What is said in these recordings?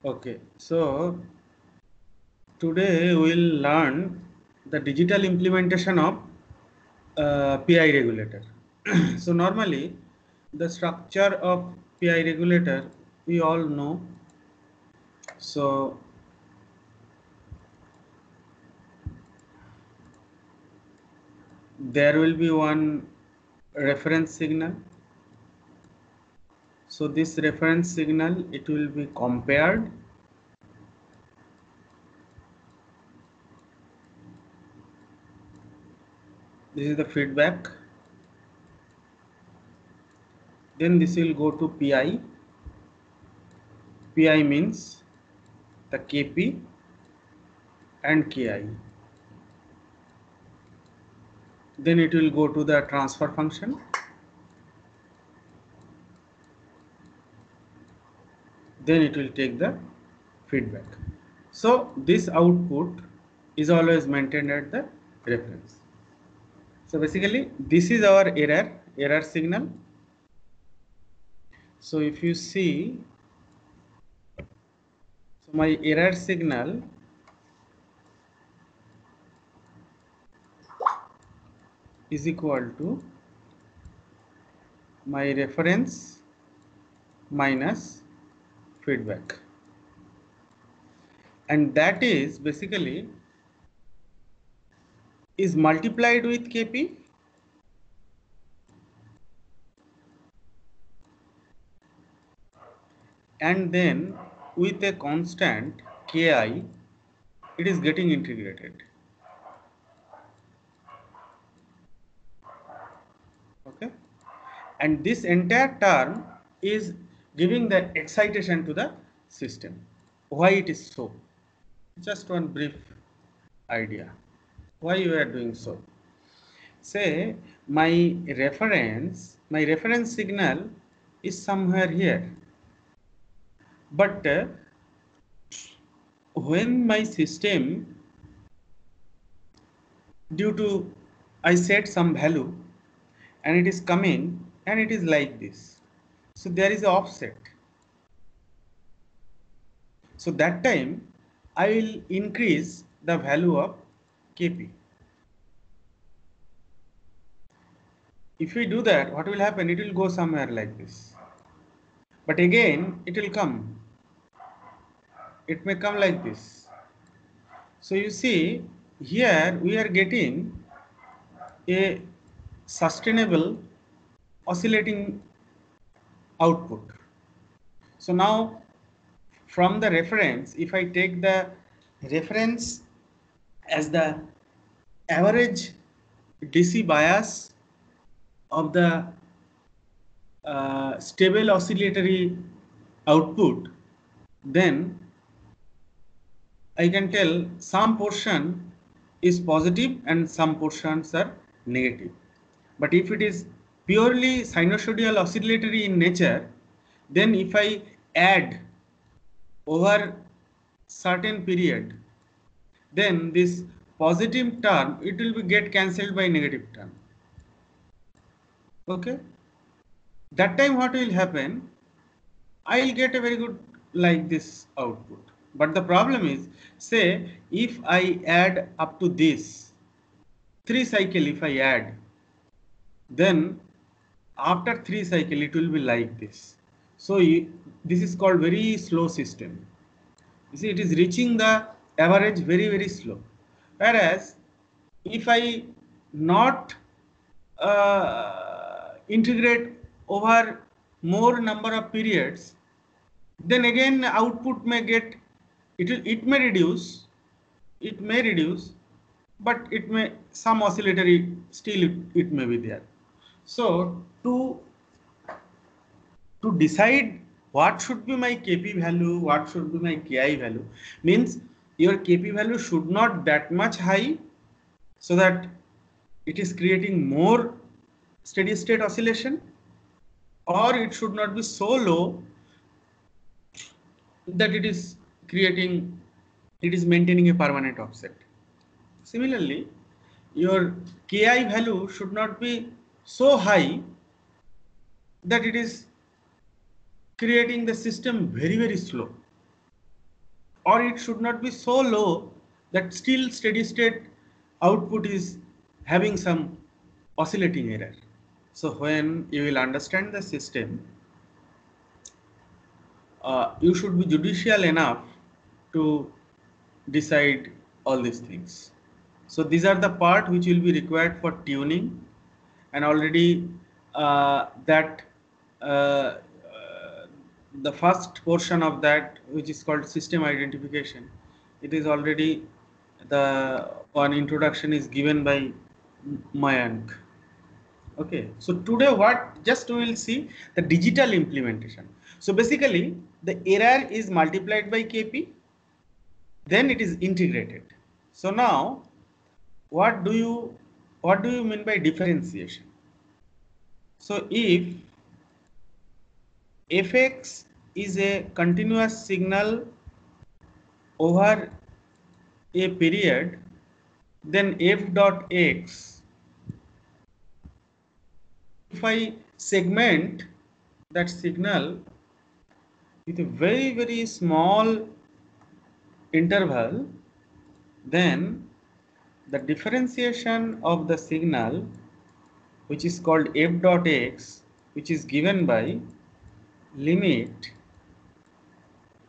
Okay, so today we will learn the digital implementation of PI regulator. So normally the structure of PI regulator we all know. So there will be one reference signal. So this reference signal, it will be compared. This is the feedback. Then this will go to PI. PI means the KP and KI. Then it will go to the transfer function. Then it will take the feedback. So this output is always maintained at the reference. So basically this is our error signal. So if you see, so my error signal is equal to my reference minus feedback, and that is basically is multiplied with KP and then with a constant KI it is getting integrated. Okay, and this entire term is giving the excitation to the system. Why it is so? Just one brief idea why you are doing so. Say my reference signal is somewhere here, but when my system, due to I set some value and it is coming and it is like this, so there is an offset. So that time I will increase the value of KP. If we do that, what will happen? It will go somewhere like this, but again it will come, it may come like this. So you see here we are getting a sustainable oscillating output. So now from the reference, if I take the reference as the average DC bias of the stable oscillatory output, then I can tell some portion is positive and some portions are negative. But if it is purely sinusoidal oscillatory in nature, then if I add over certain period, then this positive term, it will be get cancelled by negative term. Okay, that time what will happen? I will get a very good like this output. But the problem is, say if I add up to this 3 cycle, if I add, then after 3 cycle it will be like this. So this is called very slow system. You see, it is reaching the average very slow. Whereas if I not integrate over more number of periods, then again output may get, it may reduce, but it may some oscillatory still it may be there. So to decide what should be my KP value, what should be my KI value, means your KP value should not that much high so that it is creating more steady state oscillation, or it should not be so low that it is maintaining a permanent offset. Similarly, your KI value should not be so high that it is creating the system very slow. or it should not be so low that still steady state output is having some oscillating error. So when you will understand the system, you should be judicial enough to decide all these things. So these are the part which will be required for tuning, and already that the first portion of that, which is called system identification, it is already the one introduction is given by Mayank. Okay, so today what just we will see the digital implementation. So basically the error is multiplied by Kp, then it is integrated. So now what do you mean by differentiation? So if fx is a continuous signal over a period, then f dot x, if I segment that signal with a very small interval, then the differentiation of the signal, which is called f dot x, which is given by limit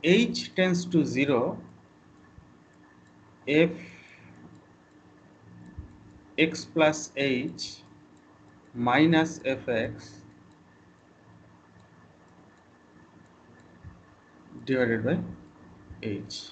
h tends to 0 f x plus h minus fx divided by h.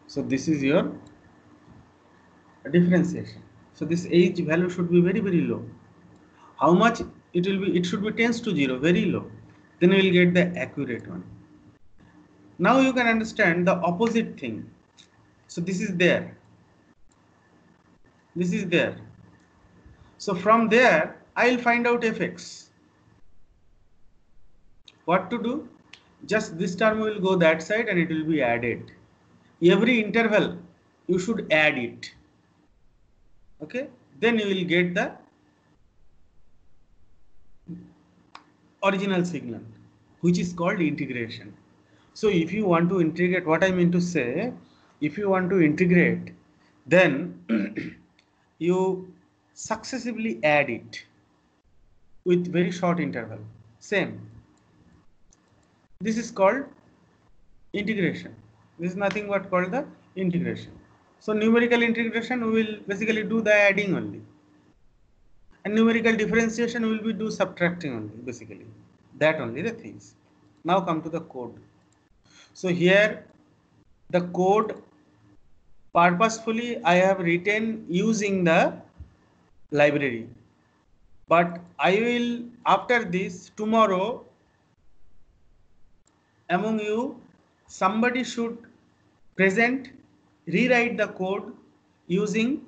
So this is your differentiation. So this h value should be very low. How much it will be? It should be tends to 0, very low. Then we will get the accurate one. Now you can understand the opposite thing. So this is there. This is there. So from there I will find out fx. What to do? Just this term will go that side and it will be added. Every interval you should add it. Okay, then you will get the original signal, which is called integration. So if you want to integrate, what I mean to say, if you want to integrate, then you successively add it with very short interval. Same. This is called integration. This is nothing but called the integration. So numerical integration, we will basically do the adding only, and numerical differentiation will be do subtracting only, basically that only the things. Now come to the code. So here the code purposefully I have written using the library, but I will, after this, tomorrow among you somebody should rewrite the code using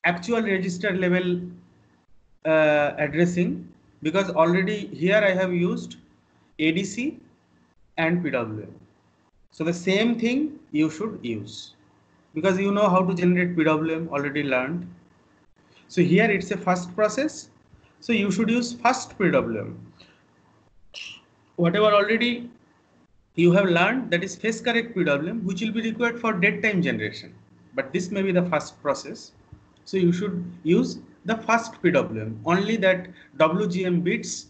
actual register level addressing, because already here I have used ADC and PWM. So the same thing you should use, because you know how to generate PWM, already learned. So here it's a first process, so you should use first PWM. Whatever already you have learned, that is phase correct PWM, which will be required for dead time generation, but this may be the first process. So you should use the first PWM, only that WGM bits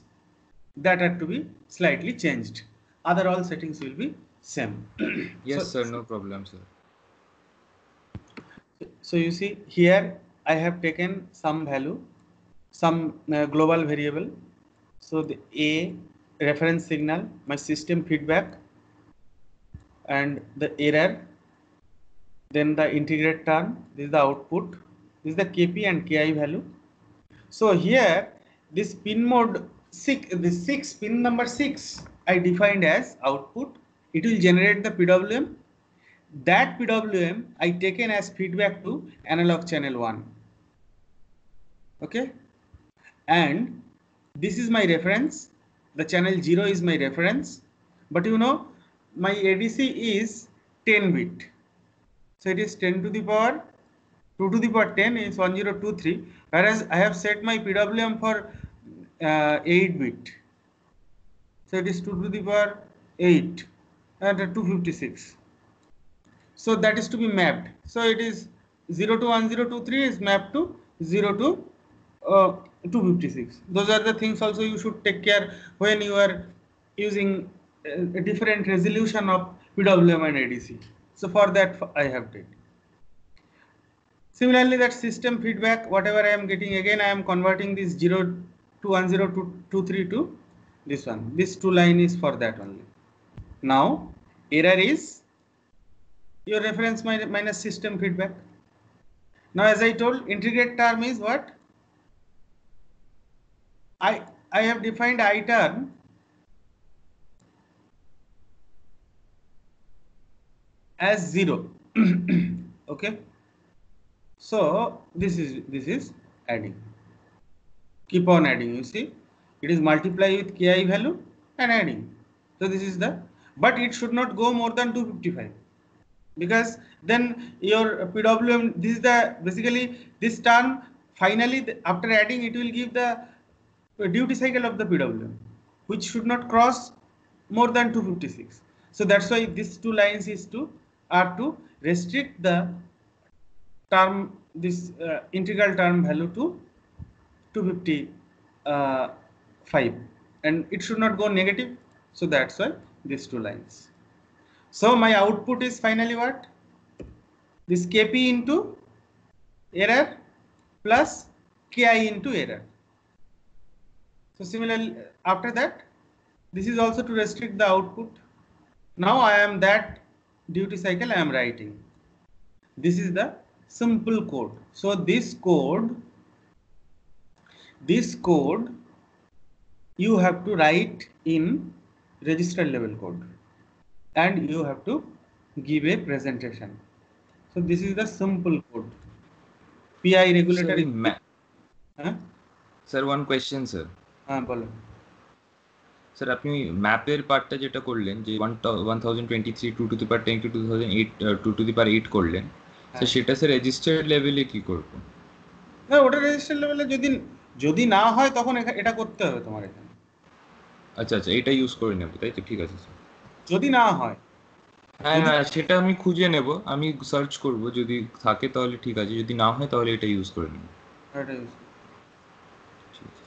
that have to be slightly changed, other all settings will be same. Yes, sir, no problem, sir. So you see here I have taken some value, some global variable. So the A reference signal, my system feedback, and the error, then the integrate term, this is the output, this is the KP and KI value. So here this pin mode 6, this 6, pin number 6 I defined as output. It will generate the PWM. That PWM I taken as feedback to analog channel 1. Okay, and this is my reference. The channel 0 is my reference, but you know my ADC is 10 bit, so it is 10 to the power 2 to the power 10 is 1023, whereas I have set my PWM for 8 bit, so it is 2 to the power 8 and 256. So that is to be mapped. So it is 0 to 1023 is mapped to 0 to 256. Those are the things also you should take care when you are using a different resolution of PWM and ADC. So for that I have did. Similarly, that system feedback, whatever I am getting, again I am converting this 0 to 1023 to this one. This two line is for that only. Now error is your reference minus system feedback. Now as I told, integrate term is what? I have defined I term as 0. Okay. So this is adding. Keep on adding. You see, it is multiply with ki value and adding. So this is the, but it should not go more than 255, because then your PWM, this is the basically this term finally after adding it will give the duty cycle of the PWM, which should not cross more than 256. So that's why these two lines are to restrict the term, this integral term value to 255, and it should not go negative. So that's why these two lines. So my output is finally what? This Kp into error plus Ki into error. So similarly, after that, this is also to restrict the output. Now I am that duty cycle I am writing. This is the simple code. So this code you have to write in register level code, and you have to give a presentation. So this is the simple code. PI regulator. Sir, one question, sir. বলো। Sir আপনি ম্যাপের পার্টটা যেটা করলেন যে 1023 2 to the power 10 to 2008 2 to the power 8 করলেন, sir সেটা sir registered লেভেলে কি করব? না, ওটা রেজিস্টার লেভেলে যদি না হয় তখন এটা করতে হবে তোমার এখানে। আচ্ছা আচ্ছা, এটা ইউজ করে নেব, তাই তো? ঠিক আছে স্যার। যদি না হয়, হ্যাঁ সেটা আমি খুঁজে নেব, আমি সার্চ করব, যদি থাকে তাহলে ঠিক আছে, যদি না হয় তাহলে এটা ইউজ করে নেব। এটা ইউজ। ঠিক আছে।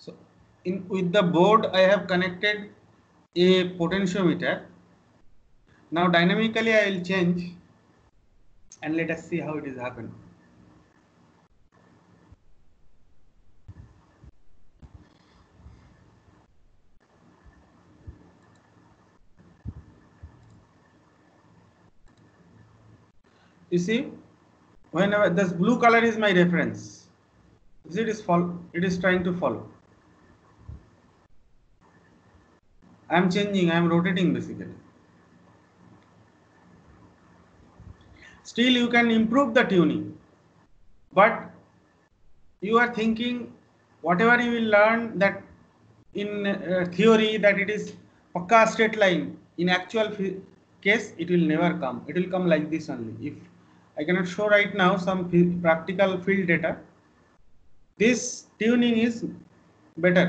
So with the board I have connected a potentiometer. Now dynamically I will change and let us see how it is happening. You see, whenever this blue color is my reference, it is trying to follow. I am changing, I am rotating basically. Still you can improve the tuning, but you are thinking whatever you will learn that in theory that it is pakka straight line, in actual case it will never come. It will come like this only. If I cannot show right now some practical field data, this tuning is better.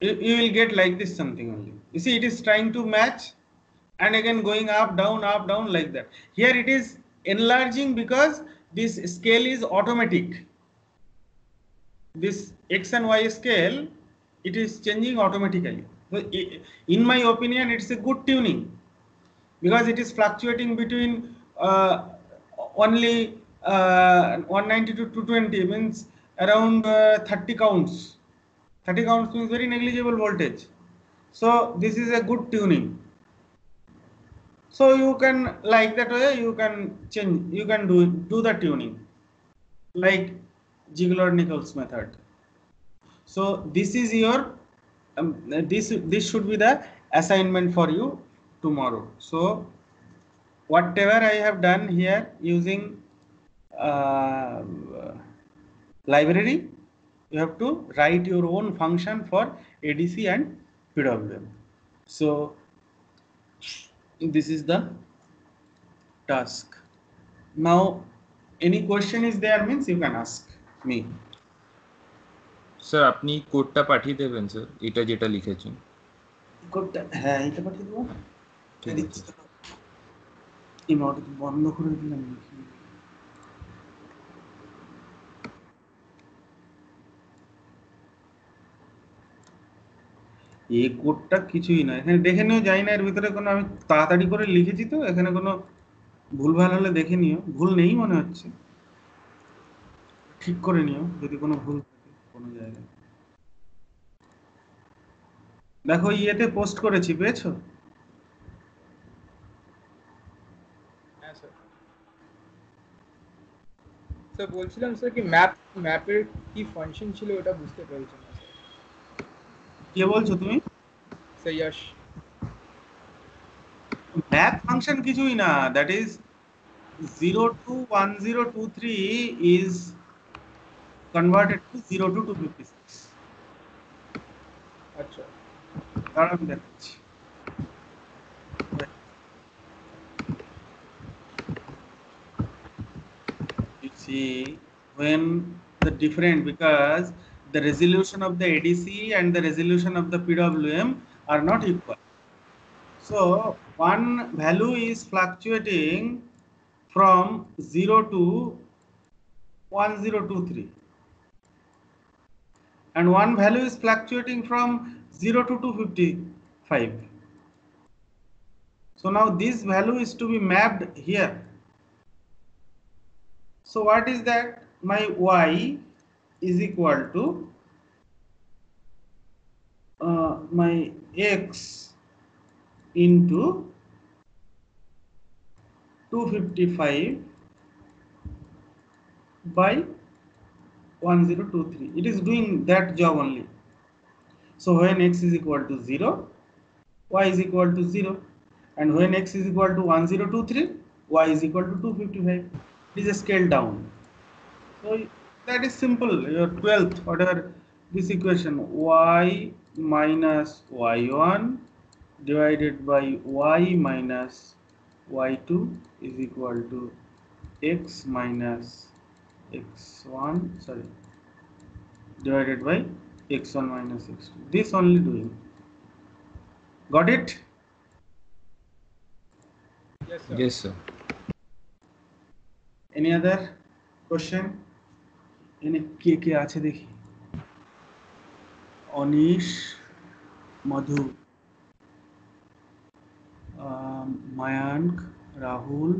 You will get like this something only. You see, it is trying to match and again going up down like that. Here it is enlarging because this scale is automatic. This X and Y scale, it is changing automatically. So in my opinion, it's a good tuning because it is fluctuating between only 190 to 220, means around 30 counts. 30 counts means very negligible voltage. So this is a good tuning. So you can, like that way, you can change, you can do the tuning like Ziegler-Nichols method. So this is your this should be the assignment for you tomorrow. So whatever I have done here using library, you have to write your own function for ADC and PWM. So this is the task. Now, any question is there means you can ask me. Sir আপনি কোডটা পাঠিয়ে দেবেন sir, এটা যেটা লিখেছেন। কোডটা হ্যাঁ এটা পাঠিয়ে দেবো। ঠিক আছে। ইমোটা বন্ধ করে দিলাম। এই কোডটা কিছুই না, এখানে দেখে নিও, যাই না এর ভিতরে কোনো, আমি তাড়াতাড়ি করে লিখেছি তো, এখানে কোনো ভুলভাল হলে দেখে নিও। ভুল নেই মনে হচ্ছে, ঠিক করে নিও যদি কোনো ভুল থাকে কোনো জায়গায়। দেখো ইয়েতে পোস্ট করেছি, পেয়েছো? হ্যাঁ স্যার। স্যার বলছিলাম স্যার কি ম্যাপের কি ফাংশন ছিল ওটা বুঝতে পেরেছি না স্যার। কে বলছো তুমি? স্যার ইয়াশ। ম্যাপ ফাংশন কিছুই না, that is 0 to 1023 is converted to 0 to 256. আচ্ছা দাঁড়াও আমি দেখাচ্ছি। You see, when the different, because the resolution of the ADC and the resolution of the PWM are not equal. So one value is fluctuating from 0 to 1023 and one value is fluctuating from 0 to 255. So now this value is to be mapped here. So what is that? My y is equal to my x into 255 by 1023. It is doing that job only. So when x is equal to 0, y is equal to 0, and when x is equal to 1023, y is equal to 255. It is a scale down. So that is simple. Your 12th, whatever this equation, y minus y1 divided by y minus y2 is equal to x minus x1, sorry, divided by x1 minus x2. This only doing. Got it? yes sir. Yes sir. Any other question? এনে কে কে আছে দেখি? Anise, মধু, মায়াঙ্ক, রাহুল,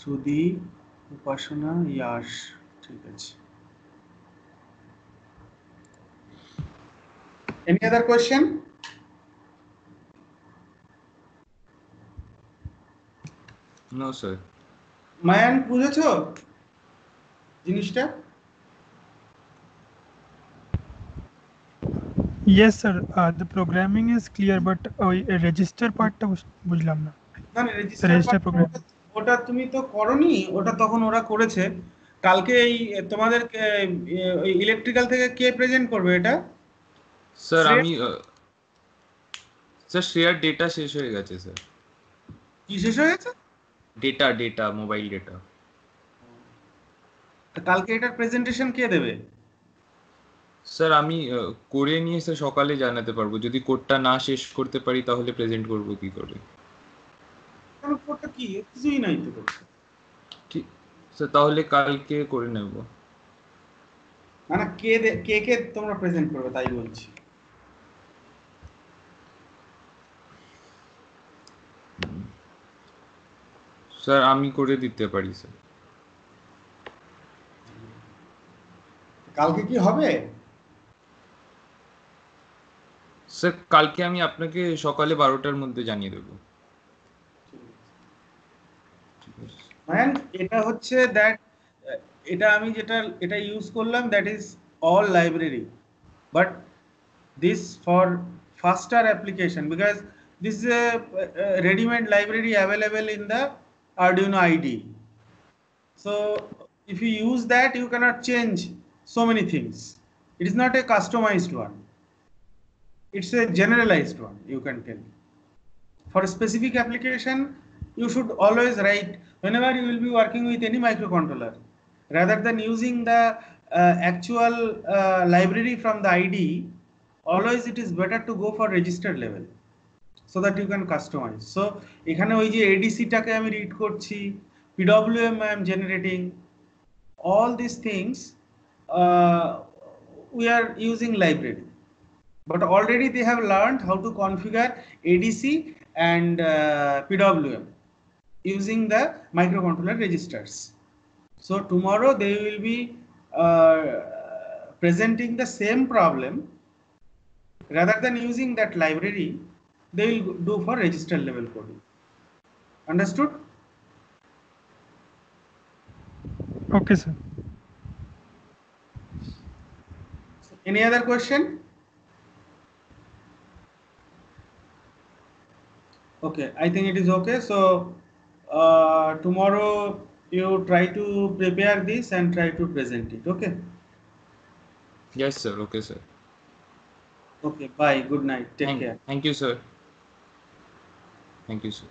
সুধি, উপাসনা, ইয়াশ। ঠিক আছে। Any other question? No sir. Mayank বুঝেছো জিনিসটা? Yes sir, the programming is clear, but register part টা বুঝলাম না। না না, Register রেজিস্টার program. ওটা তুমি তো করনি, ওটা তখন ওরা করেছে। কালকে এই তোমাদের ইলেকট্রিক্যাল থেকে কে প্রেজেন্ট করবে এটা? স্যার আমি স্যার শেয়ার ডেটা শেষ হয়ে গেছে স্যার। কি শেষ হয়ে গেছে? Data mobile data. কালকে এটার প্রেজেন্টেশন কে দেবে? স্যার আমি করে নিয়ে স্যার সকালে জানাতে পারবো। যদি কোডটা না শেষ করতে পারি তাহলে প্রেজেন্ট করব কি করে? কোডটা কি কিছুই নাই তো করতে। ঠিক স্যার, তাহলে কালকে করে নেব। না না, কে কে তোমরা প্রেজেন্ট করবে তাই বলছি। স্যার আমি করে দিতে পারি স্যার। কালকে কি হবে? স্যার কালকে আমি আপনাকে সকালে 12টার মধ্যে জানিয়ে দেবো। ম্যান এটা হচ্ছে দ্যাট, এটা আমি এটা ইউজ করলাম, that is all library, but this for faster application, because this is a ready-made library available in the Arduino IDE. So if you use that, you cannot change so many things. It is not a customized one, it's a generalized one, you can tell. For a specific application, you should always write whenever you will be working with any microcontroller, rather than using the actual library from the IDE. Always it is better to go for register level, so that you can customize. So এখানে ওই যে ADC টাকে আমি read করছি, PWM I am generating, all these things we are using library, but already they have learned how to configure ADC and PWM using the microcontroller registers. So tomorrow they will be presenting the same problem. Rather than using that library, they will do for register level coding. Understood? Okay, sir. Any other question? Okay, I think it is okay. So tomorrow you try to prepare this and try to present it. Okay. Yes, sir. Okay, sir. Okay. Bye. Good night. Take care. Thank you, sir. Thank you, sir.